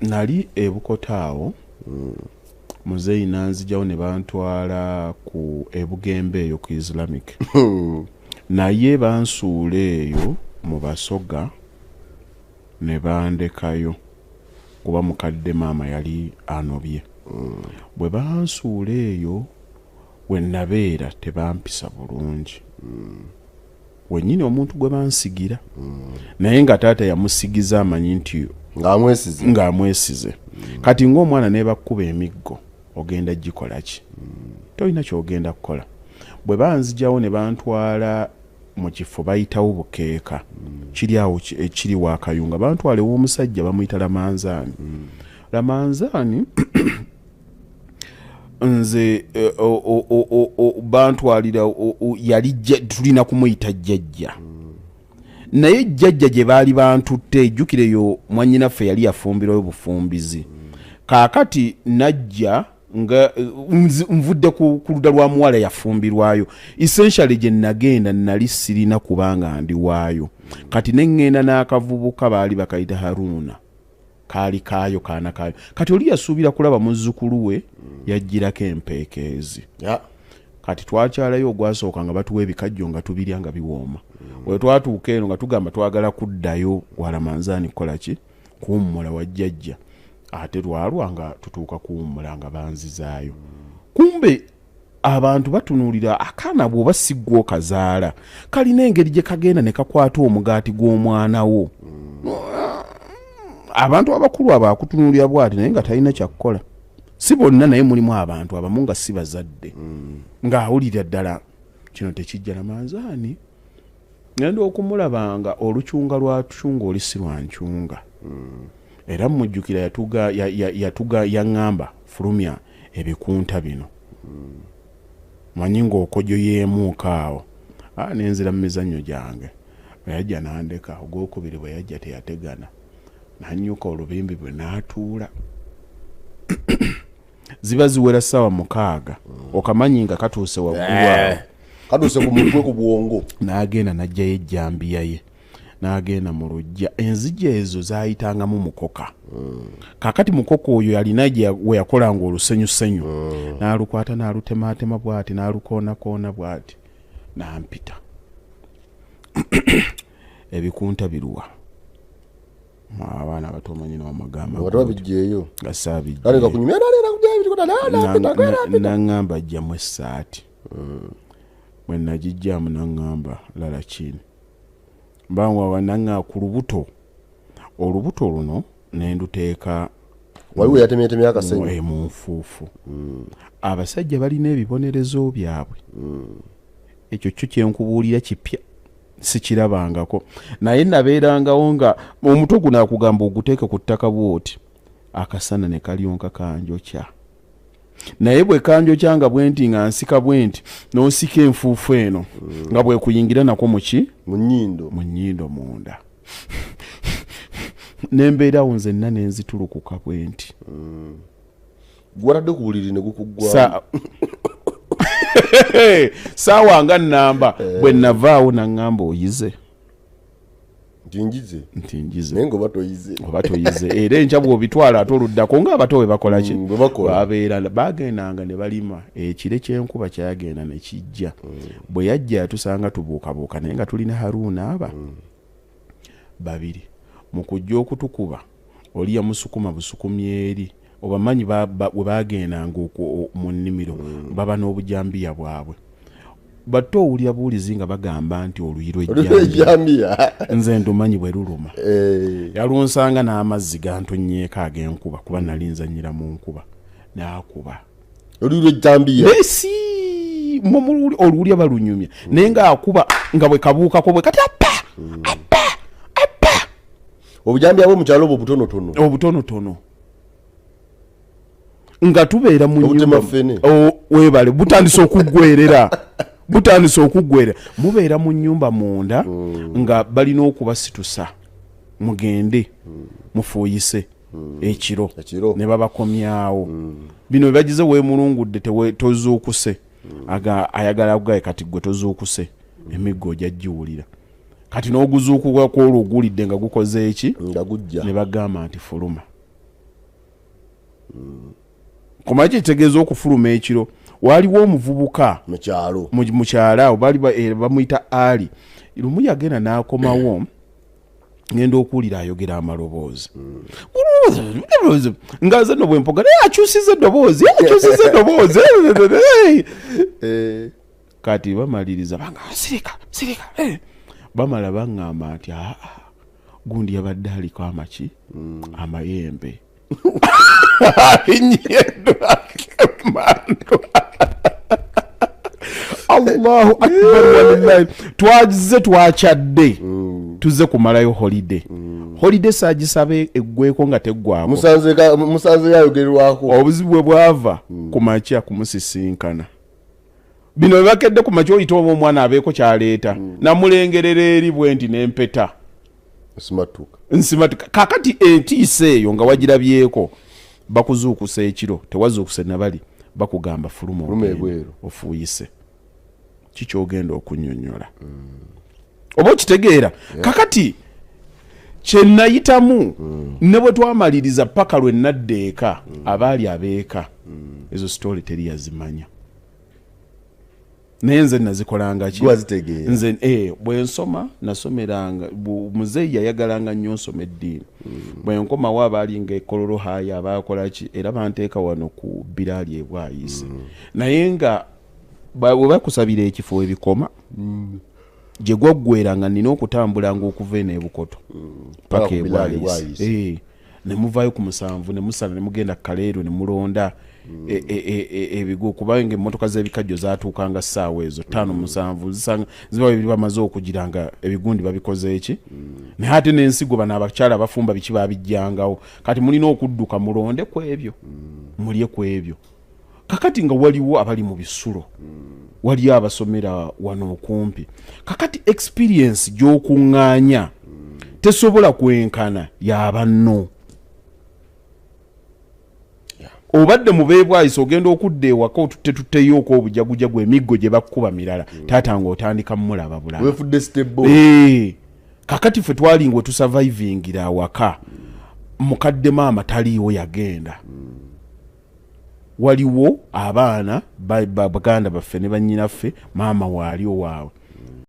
nali ebukotaawo muzeeyi nanzijawo ne bantwala ku ebugembe eyo ku Islamic naye bansuula eyo mu Basoga ne bandekayo kuba mukadde maama yali anobye bwe bansuula eyo we nabeera tebampisa bulungi wennyini omuntu gwe bansigira naye nga taata yamusigiza amanyi nti ng'amwesize kati ng'omwana neebakkuba emiggo ogenda gikola ki tolina kyogenda kukola bwe banzijawo ne bantwala mu kifo bayitawo bukeeka kiri awo ekiri waakayunga bantwala ew'omusajja bamuyita Lamanzaani Lamanzaani nze bantwalira yali tulina kumuyita jjajja naye jjajja gye baali bantutte ejjukireyo mwannyinaffe yali yafumbirayo bufumbizi kaakati najja nga nvudde ku ludda lwa muwala yafumbirwayo essentially gye nagenda nali sirina kubanga ndi waayo kati neŋŋenda n'akavubuka baali bakayita Haruna kaali kaayo kaana kaayo kati oli yasuubira kulaba muzzukulu we yajjirako empeekeezi kati twakyalayo ogwasooka nga batuwa ebikajjo nga tubirya nga biwooma we twatuuka eno nga tugamba twagala kuddayo Walamanzaani kukola ki kuwummula wajjajja ate lwalwa nga tutuuka kuwummula nga banzizaayo kumbe abantu batunuulira akaana bw'oba si ggwe okazaala kalina engeri gye kagenda ne kakwata omugaati gw'omwana wo abantu abakulu abo akutunuulira bw'ati naye nga talina kyakukola si bonna naye mulimu abantu abamu nga si bazadde ng'awulira ddala kino tekijja Lamanzaani ngenda okumulabanga olucunga lwatucunga oli si lwancunga era mujjukira yatuga yaŋŋamba fulumya ebikunta bino manyi ng'okojo yeemuuka awo nenzira mu mizannyo gyange bwe yajja nandeka ogwokubiri bwe yajja teyategana nanyuka olubimbi bwe n'atuula ziba ziwera ssaawa 6 okamanyi nga katuuse waggulu katuuse ku mutwe ku bwongo n'agenda n'ajjayo ejjambiya ye n'agenda mu lujja enzija ezo zaayitangamu mukoka kaakati mukoka oyo yalina we yakolanga olusenyusenyu n'alukwata n'alutemaatema bw'ati n'alukoonako bw'ati n'ampita ebikunta biruwa abaana abato omanyi n'amagamba watabijeeyo nga saabijja kale kakunyumya n'aŋŋamba ajjamu essaati bwe nagijjaamu n'aŋŋamba lala kini mbanwa naŋŋa ku olubuto luno ne nduteeka waliwo yatemyetemya akasenyu mu nfuufu abasajja balina ebibonerezo byabwe ekyo kyo kyenkubuulira kipya sikirabangako naye nabeerangawo nga omutwe guno akugamba oguteeke ku ttaka bwoti akasana ne kalyonka kanjokya naye bwe kanjokya nga bwenti nga nsika bwenti n'osika enfuufu eno nga bwe kuyingira nako muki mu nnyindo munda nembeerawo nzenna nenzitulukuka bwenti gwatadde ku buliri ne gukuggwa saawa nga nnamba bwe navaawo naŋŋamba oyize ntinjize naye ngoba toyize era enkya bw'obitwala ate oluddako ng'abato bwe bakola ki babeera bagendanga ne balima ekire ky'enkuba kyagenda ne kijja bwe yajja yatusanga tubuukabuuka naye nga tulina Haruna aba babiri mu kujja okutukuba oli yamusukuma busukumye eri obamanyi bwe bagendanga mu nnimiro baba n'obujambiya bwabwe bato owulira buulizi nga bagamba nti oluyiro ejjambiya nze ndumanyi bwe luluma yalunsanga n'amazzi gantonyeeko ag'enkuba kuba nali nzanyira mu nkuba n'akuba oluyiro ejjambiya esi oluwulya balunyumya naye ng'akuba nga bwe kabuukako bwe kati appa obujambiya bwo mu kyalo obwo obutonotono nga tubeera mu nyumba webale butandise okuggwerera mubeera mu nnyumba munda nga balina okubasitusa mugende mufuuyise ekiro ne babakomyawo bino bwe bagize weemulungudde tozuukuse ayagala kugaye kati gwe tozuukuse emiggo ojja giwulira kati n'oguzuukuka kwolwo ogulidde nga gukoze eki nga gujja ne bagamba nti fuluma komaje kitegeeza okufuluma ekiro waliwo omuvubuka mu kyalo awo baali bamuyita Ali lumu yagenda n'akomawo ngenda okuwulira ayogera amaloboozi ngaze no bwempoga akyusiza eddoboozi kati bamaliriza banga sirika bamala baŋŋamba nti gundi yabadde aliko amaki amayembe Allahu akbar walillahi twazize twakyadde tuze kumalayo holiday sagisabe eggweko nga teggwako musanze yayogerwako obuzibu bwava kumakya kumusisinkana bino bebakedde kumakya oyita omwana abeeko kyaleeta namulengerera eri bwenti n'empeta nsimatuka kakati entiisa eyo nga wagirabyeko bakuzuukusa ekiro tewazuukuse nabali bakugamba fuluma ebweru ofuuyise kikyogenda okunnyonnyola oba okitegeera kakati kyenayitamu ne bwe twamaliriza paka lwe nadda eka abaali abeeka ezo sitoli teri yazimanya naye nze nazikolanga ki nze bwe nsoma nasomeranga muzeeyi yayagalanga nnyo nsoma eddiini bwe nkomawo abaalinga ekololo haya abaakola ki era banteeka wano ku biraali ebwayise naye nga bwe bakusabira ekifo ebikoma gye gwaggweranga nina okutambulanga okuva eno ebukoto paka ebwayise ne muvaayo ku 7 ne musala ne mugenda Kaleero ne mulonda ebigo kubanga emmotoka z'ebikajjo zaatuukanga ssaawa ezo 5-7 zisanga ziba bamaze okugiranga ebigundi babikoze eki naye ate n'ensigo bano abakyala abafumba biki babijjangawo kati mulina okudduka mulonde ku ebyo mulye ku ebyo kakati nga waliwo abali mu bisulo waliyo abasomera wano okumpi kakati experience gy'okuŋŋaanya tesobola kwenkana y'abanno obadde mu beebwayise ogenda okudda ewaka otutteyo-ko obujagujagu emiggo gye bakkuba mirala taata ng'otandika mulaba bulaba kakati ffe twalinga we tusurvivingira awaka mukadde maama taliiwo yagenda waliwo abaana baganda baffe ne bannyinaffe maama waali owaabwe